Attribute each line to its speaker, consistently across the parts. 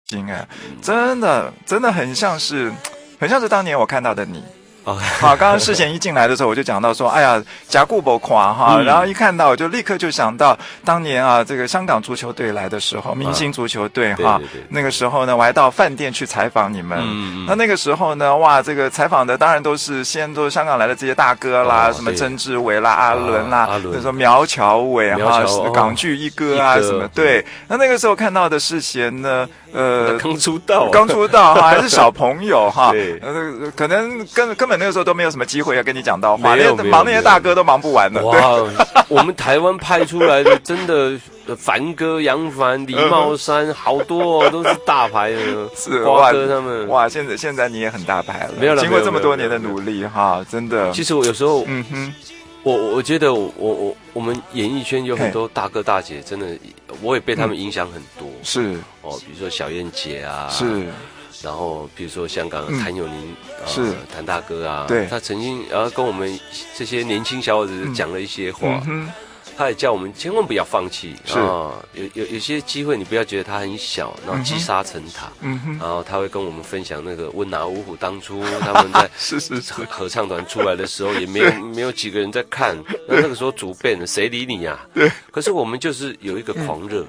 Speaker 1: 心哎，真的很像是当年我看到的你。好，刚刚世贤一进来的时候，我就讲到说，哎呀，甲固博垮哈，然后一看到我就立刻就想到当年啊，这个香港足球队来的时候，明星足球队哈，那个时候呢，我还到饭店去采访你们。那个时候呢，哇，这个采访的当然都是香港来的这些大哥啦，什么曾志伟啦、阿伦啦，那时候苗侨伟哈，港剧一哥啊什么，对。那个时候看到的世贤呢，
Speaker 2: 刚出道
Speaker 1: 哈，还是小朋友哈，可能根本那个时候都没有什么机会要跟你讲到话，忙那些大哥都忙不完了。
Speaker 2: 哇，我们台湾派出来的真的凡哥、杨凡、李茂山，好多都是大牌的，
Speaker 1: 是
Speaker 2: 瓜哥他们。
Speaker 1: 哇，现在你也很大牌了，
Speaker 2: 没有了，
Speaker 1: 经过这么多年的努力哈，真的。
Speaker 2: 其实我有时候，我觉得我们演艺圈有很多大哥大姐，真的我也被他们影响很多。
Speaker 1: 是
Speaker 2: 比如说小燕姐啊，
Speaker 1: 是。
Speaker 2: 然后，比如说香港谭咏麟，
Speaker 1: 是谭
Speaker 2: 大哥啊，
Speaker 1: 对，
Speaker 2: 他曾经跟我们这些年轻小伙子讲了一些话，他也叫我们千万不要放弃啊！有些机会你不要觉得它很小，然后积沙成塔。然后他会跟我们分享那个温拿五虎当初他们在合唱团出来的时候，也没有几个人在看。那个时候主变了，谁理你呀？
Speaker 1: 对。
Speaker 2: 可是我们就是有一个狂热，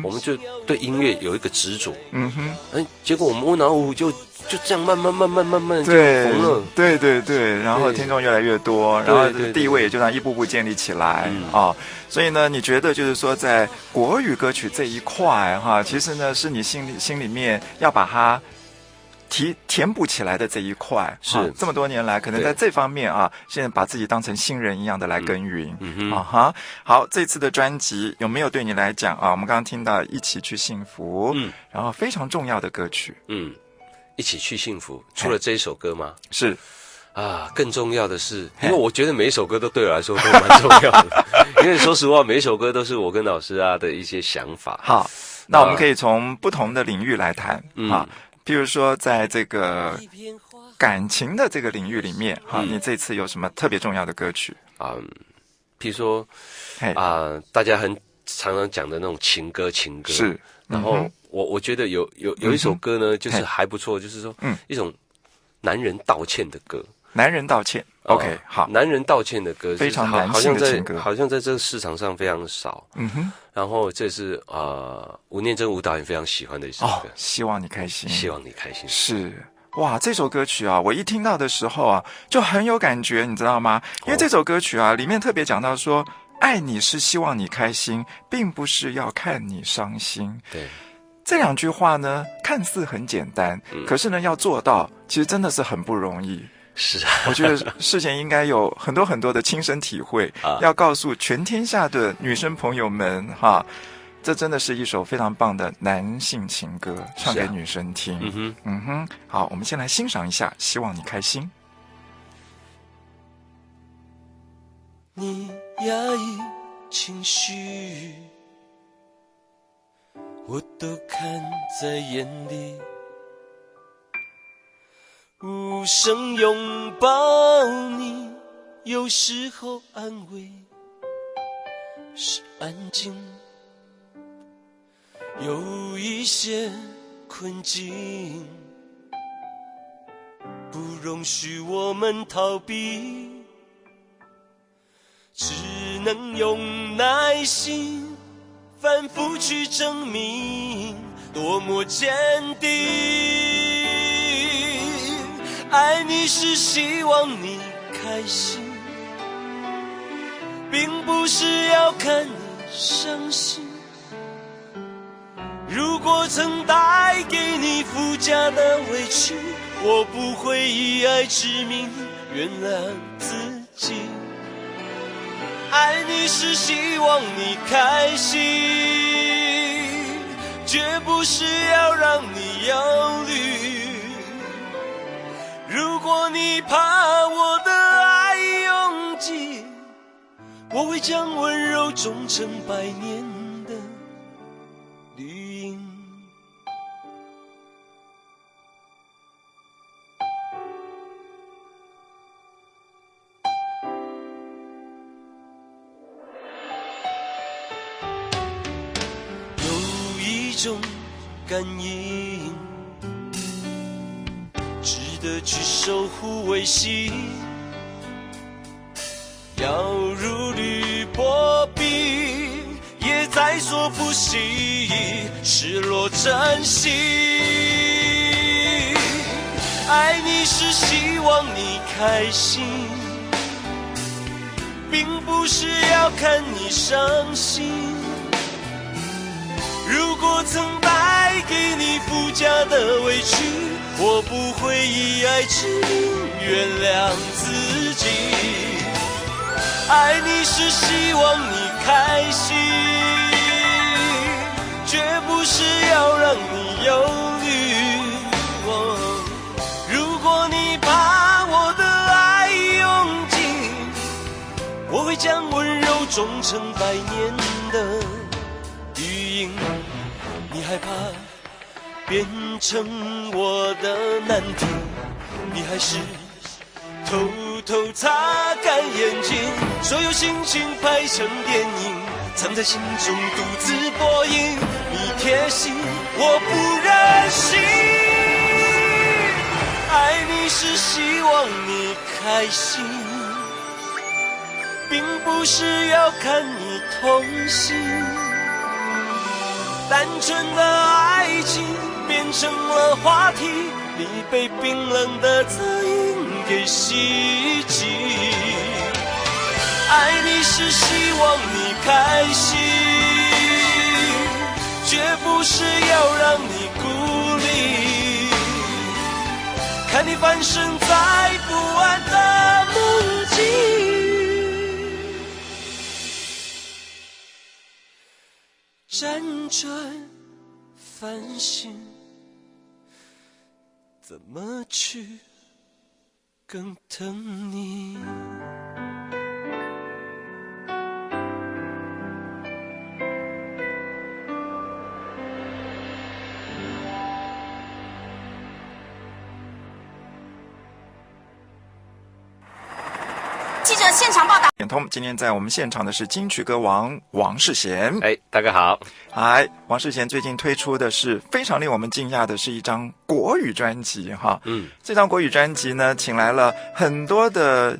Speaker 2: 我们就对音乐有一个执着，结果我们温拿五虎就这样慢慢就红了。
Speaker 1: 对，然后听众越来越多，然后地位也就这样一步步建立起来啊。所以呢，你觉得就是说，在国语歌曲这一块哈，其实呢是你心里面要把它填补起来的这一块，
Speaker 2: 是
Speaker 1: 这么多年来，可能在这方面啊，现在把自己当成新人一样的来耕耘。好，这次的专辑有没有对你来讲啊？我们刚刚听到一起去幸福，然后非常重要的歌曲，
Speaker 2: 一起去幸福，除了这一首歌吗？
Speaker 1: 是
Speaker 2: 啊，更重要的是，因为我觉得每一首歌都对我来说都蛮重要的，因为说实话，每一首歌都是我跟老师的一些想法。
Speaker 1: 好，那我们可以从不同的领域来谈啊，譬如说在这个感情的这个领域里面你这次有什么特别重要的歌曲
Speaker 2: 譬如说大家很常常讲的那种情歌
Speaker 1: 是，
Speaker 2: 然后我觉得有一首歌呢，就是还不错，就是说一种男人道歉的歌。
Speaker 1: 男人道歉 ，OK， 好，
Speaker 2: 男人道歉的歌
Speaker 1: 非常男性的情歌，
Speaker 2: 好像在这个市场上非常少。然后这是吴念真吴导演非常喜欢的一首歌，
Speaker 1: 希望你开心，
Speaker 2: 希望你开心。
Speaker 1: 是，哇，这首歌曲啊，我一听到的时候啊，就很有感觉，你知道吗？因为这首歌曲啊，里面特别讲到说，爱你是希望你开心，并不是要看你伤心。
Speaker 2: 对。
Speaker 1: 这两句话呢，看似很简单，可是呢，要做到，其实真的是很不容易。
Speaker 2: 是啊，
Speaker 1: 我觉得世贤应该有很多的亲身体会，要告诉全天下的女生朋友们哈，这真的是一首非常棒的男性情歌，唱给女生听。好，我们先来欣赏一下，希望你开心。
Speaker 3: 你压抑情绪，我都看在眼里，无声拥抱你，有时候安慰是安静，有一些困境不容许我们逃避，只能用耐心反复去证明多么坚定。爱你是希望你开心，并不是要看你伤心。如果曾带给你附加的委屈，我不会以爱之名原谅自己。爱你是希望你开心，绝不是要让你忧虑。如果你怕我的爱拥挤，我会将温柔种成百年的绿荫。有一种感应，值得去守护维系。要如履薄冰，也在所不惜，失落珍惜。爱你是希望你开心，并不是要看你伤心。如果曾带给你附加的委屈，我不会以爱之名原谅自己。爱你是希望你开心，绝不是要让你忧虑。如果你把我的爱用尽，我会将温柔种成百年的绿荫。你害怕变成我的难题，你还是偷偷擦干眼睛，所有心情拍成电影，藏在心中独自播映。你贴心，我不忍心。爱你是希望你开心，并不是要看你痛心。单纯的爱情变成了话题，你被冰冷的侧影给袭击。爱你是希望你开心，绝不是要让你孤立。看你翻身在不安的梦境，辗转反省，怎么去更疼你。
Speaker 4: 记者现场报道。
Speaker 1: 点通，今天在我们现场的是金曲歌王王世贤。
Speaker 2: 大家好。
Speaker 1: 王世贤最近推出的是非常令我们惊讶的是一张国语专辑哈。这张国语专辑呢，请来了很多的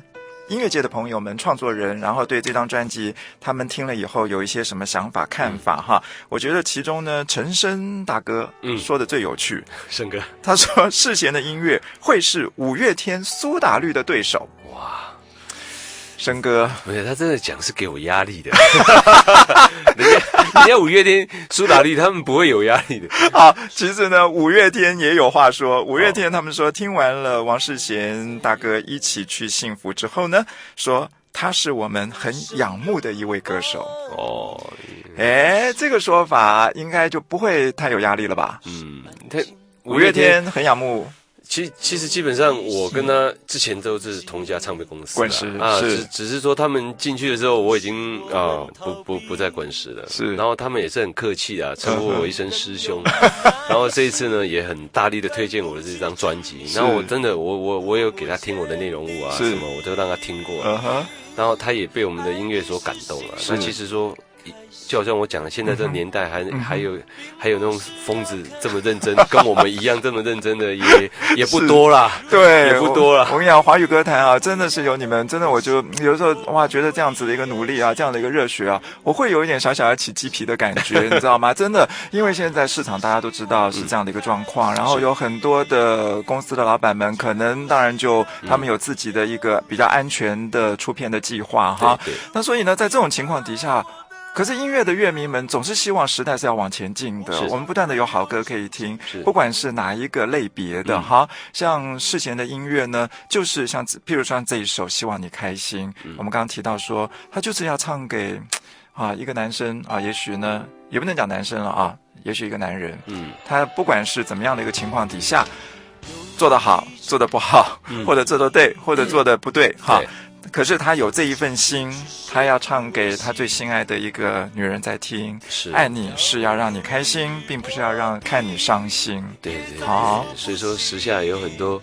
Speaker 1: 音乐界的朋友们、创作人，然后对这张专辑他们听了以后有一些什么想法、看法哈。我觉得其中呢，陈升大哥说的最有趣。
Speaker 2: 升哥
Speaker 1: 他说世贤的音乐会是五月天、苏打绿的对手。
Speaker 2: 哇，
Speaker 1: 升哥，
Speaker 2: 不是他真的讲是给我压力的。人家五月天、苏打绿他们不会有压力的。
Speaker 1: 好，其实呢，五月天也有话说。五月天他们说，听完了王世贤大哥一起去幸福之后呢，说他是我们很仰慕的一位歌手。这个说法应该就不会太有压力了吧？五月天很仰慕。
Speaker 2: 其实基本上我跟他之前都是同家唱片公司
Speaker 1: 滚石
Speaker 2: 只是说他们进去的时候我已经不在滚石了，
Speaker 1: 是，
Speaker 2: 然后他们也是很客气的称呼我一声师兄，然后这一次呢也很大力的推荐我的这张专辑，然后我真的我有给他听我的内容物啊什么，我都让他听过，然后他也被我们的音乐所感动了。那其实说，就好像我讲的，现在这个年代还有那种疯子这么认真，跟我们一样这么认真的也不多啦，
Speaker 1: 对，
Speaker 2: 也不多啦。
Speaker 1: 我跟你讲，华语歌坛啊，真的是有你们，真的我就有时候哇，觉得这样子的一个努力啊，这样的一个热血啊，我会有一点小小的起鸡皮的感觉，你知道吗？真的，因为现在市场大家都知道是这样的一个状况，然后有很多的公司的老板们，可能当然就他们有自己的一个比较安全的出片的计划哈。那所以呢，在这种情况底下。可是音乐的乐迷们总是希望时代是要往前进的，我们不断的有好歌可以听，不管是哪一个类别的哈。像世贤的音乐呢，就是像譬如说这一首《希望你开心》，我们刚刚提到说，他就是要唱给一个男生啊，也许呢也不能讲男生了啊，也许一个男人，他不管是怎么样的一个情况底下，做得好，做得不好，或者做得对，或者做得不对哈。可是他有这一份心，他要唱给他最心爱的一个女人在听。爱你是要让你开心，并不是要看你伤心。
Speaker 2: 对，好。所以说时下有很多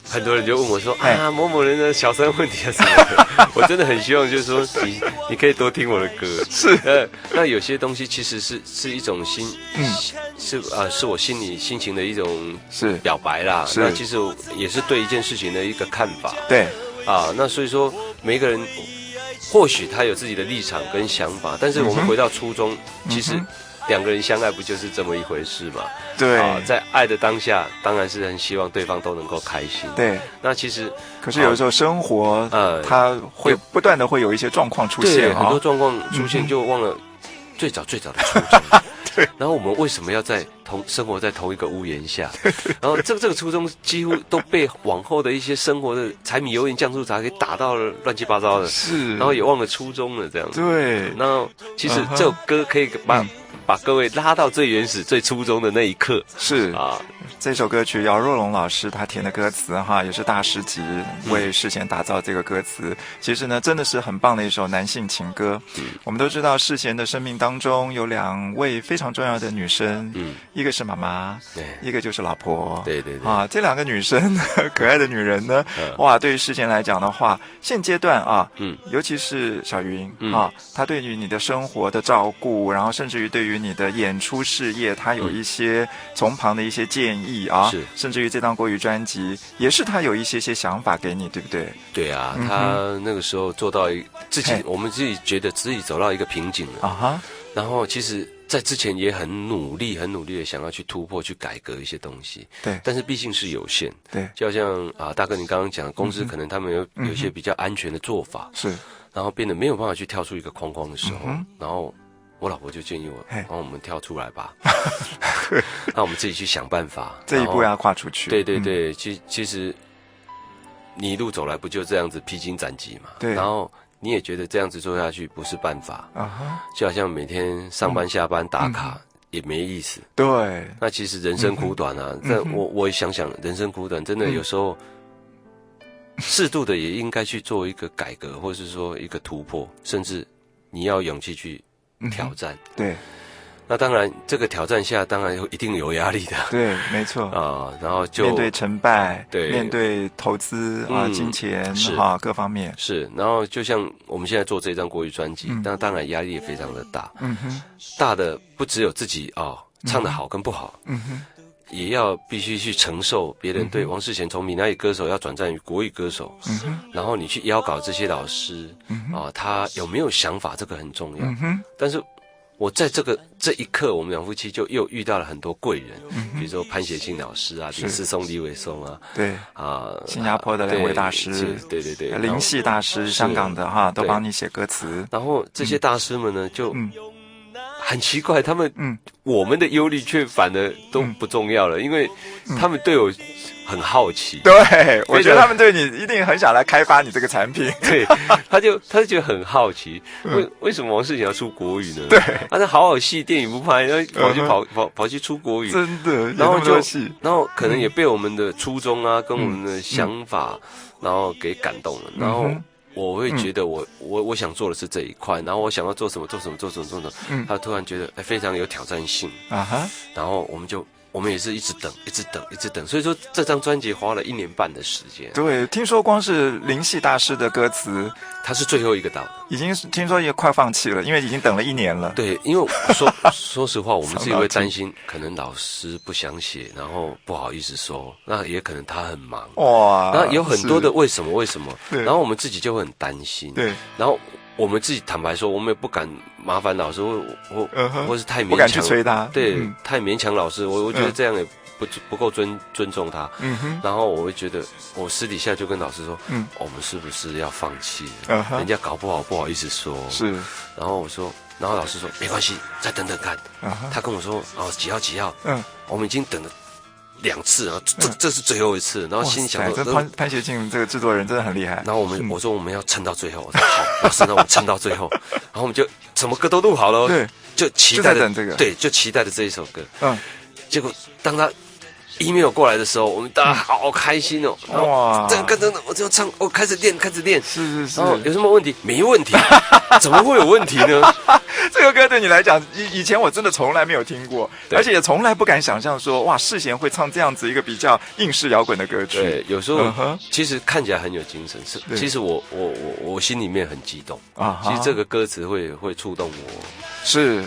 Speaker 2: 很多人就问我说啊，某某人的小声问题啊什么的，我真的很希望就是说你可以多听我的歌，
Speaker 1: 是
Speaker 2: 那有些东西其实是一种是我心情的一种表白啦，那其实也是对一件事情的一个看法，
Speaker 1: 对
Speaker 2: 啊，那所以说每一个人或许他有自己的立场跟想法，但是我们回到初衷，其实两个人相爱不就是这么一回事嘛？
Speaker 1: 对
Speaker 2: 啊，在爱的当下，当然是很希望对方都能够开心。
Speaker 1: 对，
Speaker 2: 那其实
Speaker 1: 可是有时候生活，它会不断的会有一些状况出现，
Speaker 2: 对，很多状况出现就忘了最早的初衷。对，然后我们为什么要生活在同一个屋檐下？然后这个初衷几乎都被往后的一些生活的柴米油盐酱醋茶给打到了乱七八糟的，
Speaker 1: 是，
Speaker 2: 然后也忘了初衷了，这样子。
Speaker 1: 对，
Speaker 2: 然后其实这首歌可以把各位拉到最原始、最初衷的那一刻。
Speaker 1: 是啊，这首歌曲姚若龙老师他填的歌词哈，也是大师级为世贤打造这个歌词。其实呢，真的是很棒的一首男性情歌。我们都知道世贤的生命当中有2位非常重要的女生，一个是妈妈，一个就是老婆。
Speaker 2: 对
Speaker 1: 啊，这2个女生可爱的女人呢，哇，对于世贤来讲的话，现阶段啊，尤其是小云啊，她对于你的生活的照顾，然后甚至于对于你的演出事业，他有一些从旁的一些建议啊，甚至于这张国语专辑，也是他有一些想法给你，对不对？
Speaker 2: 对啊，他那个时候做到我们自己觉得自己走到一个瓶颈了啊，然后其实在之前也很努力的想要去突破、去改革一些东西，
Speaker 1: 对，
Speaker 2: 但是毕竟是有限，
Speaker 1: 对，
Speaker 2: 就好像啊，大哥你刚刚讲，公司可能他们有一些比较安全的做法，
Speaker 1: 是，
Speaker 2: 然后变得没有办法去跳出一个框框的时候，然后我老婆就建议我，然后我们跳出来吧，那我们自己去想办法，
Speaker 1: 这一步要跨出去。
Speaker 2: 对，其实你一路走来不就这样子披荆斩棘嘛？
Speaker 1: 对，
Speaker 2: 然后你也觉得这样子做下去不是办法就好像每天上班下班打卡也没意思。
Speaker 1: 对，
Speaker 2: 那其实人生苦短啊，我想想，人生苦短，真的有时候适度的也应该去做一个改革，或是说一个突破，甚至你要勇气去挑战。
Speaker 1: 对，
Speaker 2: 那当然这个挑战下当然一定有压力的。
Speaker 1: 对，没错
Speaker 2: 啊，然后就
Speaker 1: 面对成败，
Speaker 2: 对，
Speaker 1: 面对投资金钱各方面
Speaker 2: 是。然后就像我们现在做这张国语专辑，那当然压力也非常的大。大的不只有自己唱得好跟不好，也要必须去承受别人对王世贤从闽南语歌手要转战于国语歌手，然后你去邀稿这些老师他有没有想法，这个很重要。但是我在这一刻，我们两夫妻就又遇到了很多贵人，比如说潘协庆老师啊、李思松、李伟松啊，
Speaker 1: 对啊，新加坡的2位大师，
Speaker 2: 对，
Speaker 1: 林系大师，香港的都帮你写歌词。
Speaker 2: 然后这些大师们呢，就很奇怪，他们我们的忧虑却反而都不重要了，因为他们对我很好奇。
Speaker 1: 对，我觉得他们对你一定很想来开发你这个产品。
Speaker 2: 对，他就觉得很好奇，为什么王世贤要出国语呢？
Speaker 1: 对，
Speaker 2: 那好戏电影不拍，然后跑去出国语，
Speaker 1: 真的，
Speaker 2: 然后可能也被我们的初衷啊，跟我们的想法，然后给感动了，然后我会觉得我想做的是这一块，然后我想要做什么，他突然觉得非常有挑战性然后我们也是一直等，所以说这张专辑花了1年半的时间。
Speaker 1: 对，听说光是林系大师的歌词，
Speaker 2: 他是最后一个到的，
Speaker 1: 已经听说也快放弃了，因为已经等了1年了。
Speaker 2: 对，因为说实话，我们自己会担心，可能老师不想写，然后不好意思收，那也可能他很忙哇，然后有很多的为什么，然后我们自己就会很担心。
Speaker 1: 对，
Speaker 2: 然后我们自己坦白说，我们也不敢麻烦老师，或是太勉强，
Speaker 1: 不敢去催他。
Speaker 2: 对，太勉强老师，我觉得这样也不够尊重他。然后我会觉得，我私底下就跟老师说，我们是不是要放弃？人家搞不好不好意思说。
Speaker 1: 是。
Speaker 2: 然后然后老师说没关系，再等等看。他跟我说几号？我们已经等了2次啊，这是最后一次，然后心想
Speaker 1: 这潘协庆这个制作人真的很厉害。
Speaker 2: 然后我说我们要撑到最后，我说好，老师，那我们撑到最后，然后我们就什么歌都录好了，
Speaker 1: 对，
Speaker 2: 就期待
Speaker 1: 的等这个，
Speaker 2: 对，就期待的这一首歌。结果当他 email 过来的时候，我们大家好开心哦！哇，这个歌真的，我就唱，开始练，
Speaker 1: 是。
Speaker 2: 然后有什么问题？没问题，怎么会有问题呢？
Speaker 1: 这个歌对你来讲，以前我真的从来没有听过，而且也从来不敢想象说，哇，世贤会唱这样子一个比较应式摇滚的歌曲。
Speaker 2: 对，有时候其实看起来很有精神，其实我心里面很激动啊。其实这个歌词会触动我，
Speaker 1: 是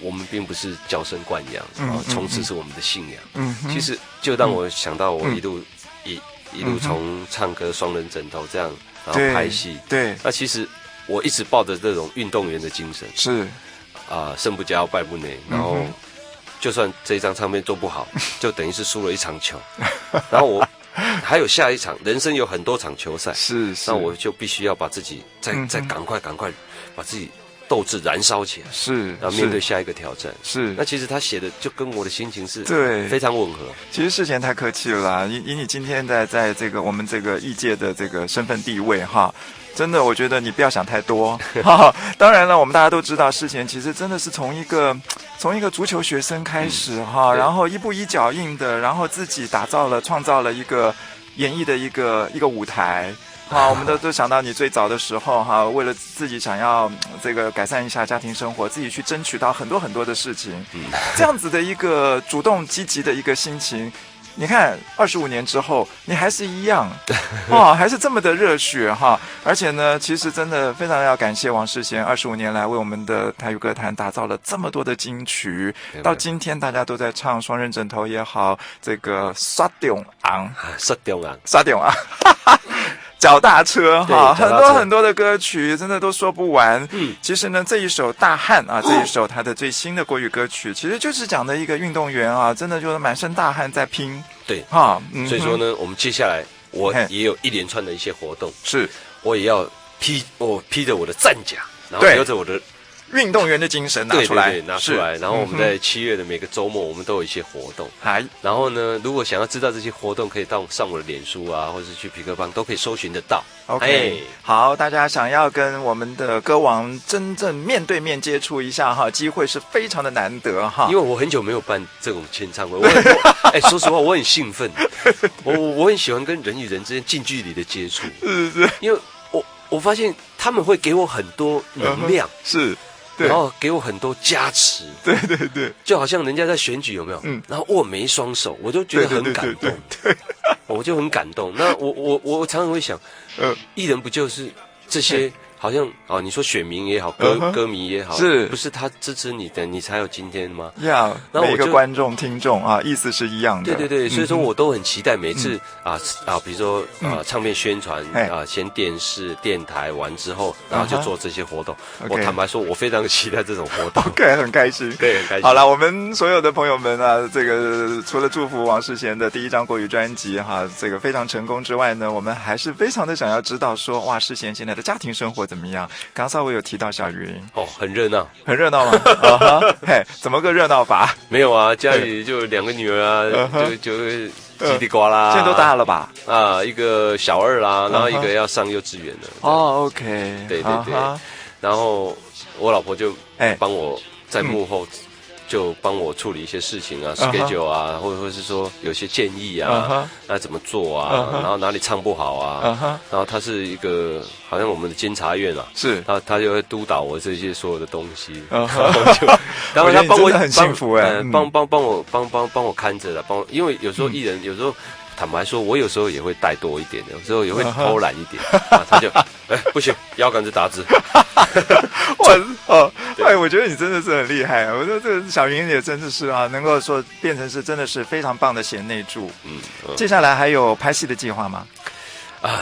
Speaker 2: 我们并不是娇生惯养从此是我们的信仰。其实就让我想到我一路从唱歌双人枕头这样，然后拍戏。对，那其实我一直抱着这种运动员的精神，是胜不骄败不馁，然后就算这一张唱片做不好，就等于是输了一场球，然后我还有下一场，人生有很多场球赛，是，那我就必须要把自己再赶快把自己斗志燃烧起来，是，然后面对下一个挑战，是。那其实他写的就跟我的心情是对非常吻合。
Speaker 1: 其实世贤太客气了啦，以你今天在这个我们这个艺界的这个身份地位哈。真的，我觉得你不要想太多。当然了，我们大家都知道，世贤其实真的是从一个足球学生开始哈，然后一步一脚印的，然后自己创造了一个演艺的一个舞台。好，我们都想到你最早的时候哈，为了自己想要这个改善一下家庭生活，自己去争取到很多很多的事情，这样子的一个主动积极的一个心情。你看，25年之后，你还是一样，还是这么的热血哈！而且呢，其实真的非常要感谢王世贤，25年来为我们的台语歌坛打造了这么多的金曲，到今天大家都在唱《双人枕头》也好，这个刷中昂，脚踏车哈，很多的歌曲真的都说不完。其实呢，这一首《大汉》啊，这一首他的最新的国语歌曲，其实就是讲的一个运动员啊，真的就是满身大汗在拼。
Speaker 2: 对哈，所以说呢，我们接下来我也有一连串的一些活动，是我也要披着我的战甲，然后留着我的
Speaker 1: 运动员的精神拿出来，
Speaker 2: 对，拿出来。然后我们在7月的每个周末，我们都有一些活动。然后呢，如果想要知道这些活动，可以上我的脸书啊，或者是去痞客邦，都可以搜寻得到。
Speaker 1: OK， 好，大家想要跟我们的歌王真正面对面接触一下哈，机会是非常的难得哈。
Speaker 2: 因为我很久没有办这种签唱会，说实话，我很兴奋，我很喜欢跟人与人之间近距离的接触，是，因为我发现他们会给我很多能量，是。然后给我很多加持，对，就好像人家在选举有没有？然后握每一双手，我就觉得很感动，对，我就很感动。那我常常会想，艺人不就是这些？好像你说选民也好，歌迷也好，不是他支持你的，你才有今天吗？
Speaker 1: 要，每个观众听众啊，意思是一样的。
Speaker 2: 对，所以说我都很期待每次比如说唱片宣传先电视电台完之后，然后就做这些活动。我坦白说，我非常期待这种活动。
Speaker 1: OK， 很开心，
Speaker 2: 对，很开心。
Speaker 1: 好了，我们所有的朋友们啊，这个除了祝福王世贤的第一张国语专辑哈，这个非常成功之外呢，我们还是非常的想要知道说，哇，世贤现在的家庭生活怎么样？刚稍微有提到小云
Speaker 2: 很热闹，
Speaker 1: 很热闹吗？嘿，怎么个热闹法？
Speaker 2: 没有啊，家里就2个女儿啊，就叽里呱啦，
Speaker 1: 现在都大了吧？
Speaker 2: 一个小2啦，然后一个要上幼稚园了。
Speaker 1: OK，
Speaker 2: 对，然后我老婆就帮我在幕后。就帮我处理一些事情啊 schedule 啊，或者是说有些建议啊，那怎么做啊，然后哪里唱不好啊，然后他是一个好像我们的监察院啊，是，他就会督导我这些所有的东西，然后他帮我很幸福帮我看着了，因为有时候艺人有时候。坦白说，我有时候也会带多一点，有时候也会偷懒一点，他就不行，腰杆子打直。
Speaker 1: 我觉得你真的是很厉害啊！我觉得这个小云也真的是啊，能够说变成是真的是非常棒的贤内助。接下来还有拍戏的计划吗？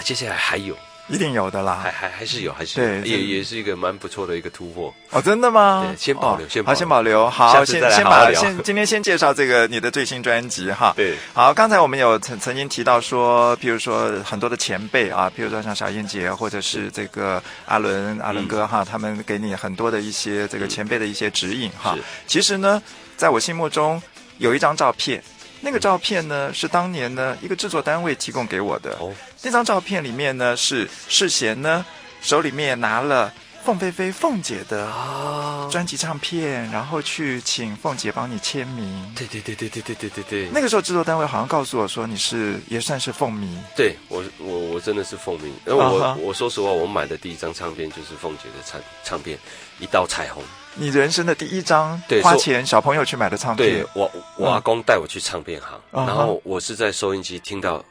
Speaker 2: 接下来还有。
Speaker 1: 一定有的啦，
Speaker 2: 还是有，对，也是一个蛮不错的一个突破。
Speaker 1: 真的吗？
Speaker 2: 对，先保留，
Speaker 1: 先保留。好，今天先介绍这个你的最新专辑哈。对，好，刚才我们有曾经提到说，譬如说很多的前辈啊，譬如说像小燕姐或者是这个阿伦哥哈，他们给你很多的一些这个前辈的一些指引哈。其实呢，在我心目中有一张照片。那个照片呢，是当年呢一个制作单位提供给我的。那张照片里面呢，是世贤呢手里面拿了凤飞飞凤姐的专辑唱片，然后去请凤姐帮你签名。
Speaker 2: 对。
Speaker 1: 那个时候制作单位好像告诉我说你也算是凤迷。
Speaker 2: 对，我真的是凤迷。然后我说实话，我买的第一张唱片就是凤姐的唱片《一道彩虹》。
Speaker 1: 你人生的第一张花钱小朋友去买的唱片。
Speaker 2: 对，我阿公带我去唱片行，然后我是在收音机听到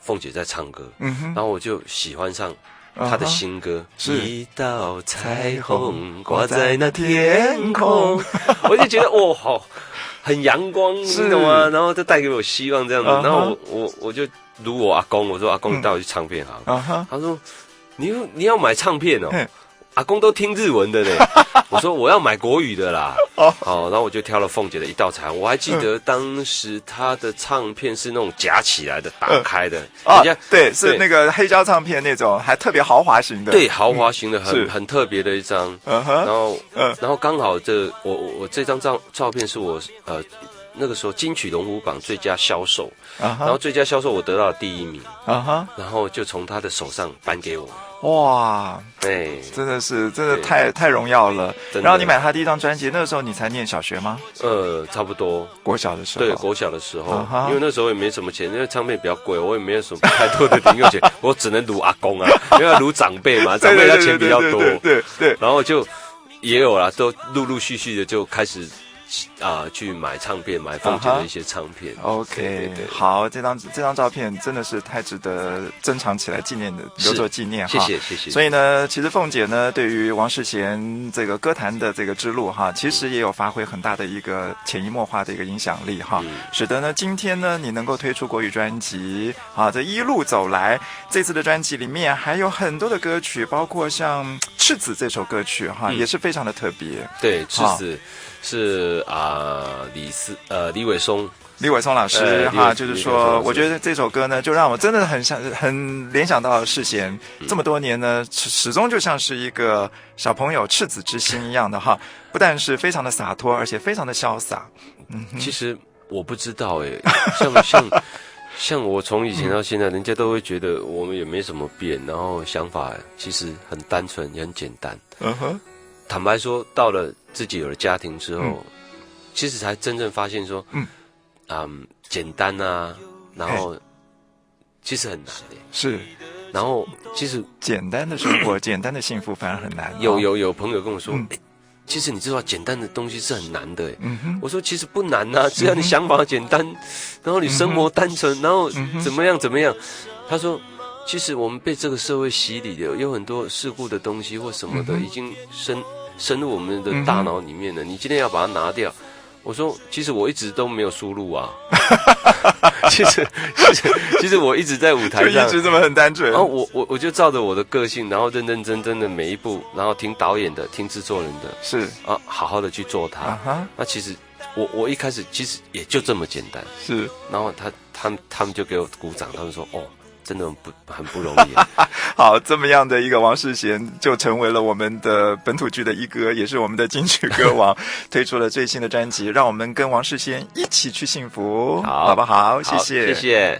Speaker 2: 凤姐在唱歌，然后我就喜欢上她的新歌，一道彩虹挂在那天空，我就觉得好很阳光，你懂吗？然后就带给我希望这样子，然后我就如我阿公，我说阿公你带我去唱片行，他说你要买唱片哦。阿公都听日文的呢，我说我要买国语的啦。然后我就挑了凤姐的一道彩虹。我还记得当时她的唱片是那种夹起来的、打开的，
Speaker 1: 对，是那个黑胶唱片那种，还特别豪华型的。
Speaker 2: 对，豪华型的，很特别的一张。然后刚好我这张照片是我那个时候金曲龙虎榜最佳销售，然后最佳销售我得到了第1名，然后就从他的手上颁给我。
Speaker 1: 哇，真的太荣耀了。然后你买他第一张专辑，那个时候你才念小学吗？
Speaker 2: 差不多
Speaker 1: 国小的时候。
Speaker 2: 对，国小的时候，因为那时候也没什么钱，因为唱片比较贵，我也没有什么太多的零用钱，我只能撸阿公啊，因为要撸长辈嘛，长辈他钱比较多。对，然后就也有啦，都陆陆续续的就开始。去买唱片，买凤姐的一些唱片。
Speaker 1: OK， 好，这张照片真的是太值得珍藏起来纪念的，留作纪念哈。
Speaker 2: 谢谢。
Speaker 1: 所以呢，其实凤姐呢，对于王世贤这个歌坛的这个之路哈，其实也有发挥很大的一个潜移默化的一个影响力哈，使得呢，今天呢，你能够推出国语专辑这一路走来，这次的专辑里面还有很多的歌曲，包括像《赤子》这首歌曲哈，也是非常的特别。
Speaker 2: 对，赤子。是李伟松
Speaker 1: 老师就是说，我觉得这首歌呢，就让我真的很联想到世贤这么多年呢，始终就像是一个小朋友赤子之心一样的哈，不但是非常的洒脱，而且非常的潇洒。
Speaker 2: 其实我不知道像我从以前到现在，人家都会觉得我们也没什么变，然后想法其实很单纯，也很简单。坦白说，到了自己有了家庭之后，其实才真正发现说，简单啊，然后其实很难的。
Speaker 1: 是，
Speaker 2: 然后其实
Speaker 1: 简单的生活、简单的幸福反而很难。
Speaker 2: 有朋友跟我说，其实你知道简单的东西是很难的。我说其实不难啊，只要你想法简单，然后你生活单纯，然后怎么样。他说。其实我们被这个社会洗礼的，有很多世故的东西或什么的，已经深入我们的大脑里面了。你今天要把它拿掉，我说，其实我一直都没有输入啊。其实我一直在舞台上，
Speaker 1: 就一直这么很单纯。
Speaker 2: 然后我就照着我的个性，然后认认真真的每一步，然后听导演的，听制作人的，
Speaker 1: 是
Speaker 2: 好好的去做它。那其实我一开始其实也就这么简单。
Speaker 1: 是，
Speaker 2: 然后他们就给我鼓掌，他们说真的很不容易。
Speaker 1: 好，这么样的一个王世贤就成为了我们的本土剧的一哥，也是我们的金曲歌王，推出了最新的专辑，让我们跟王世贤一起去幸福，好不好？谢谢。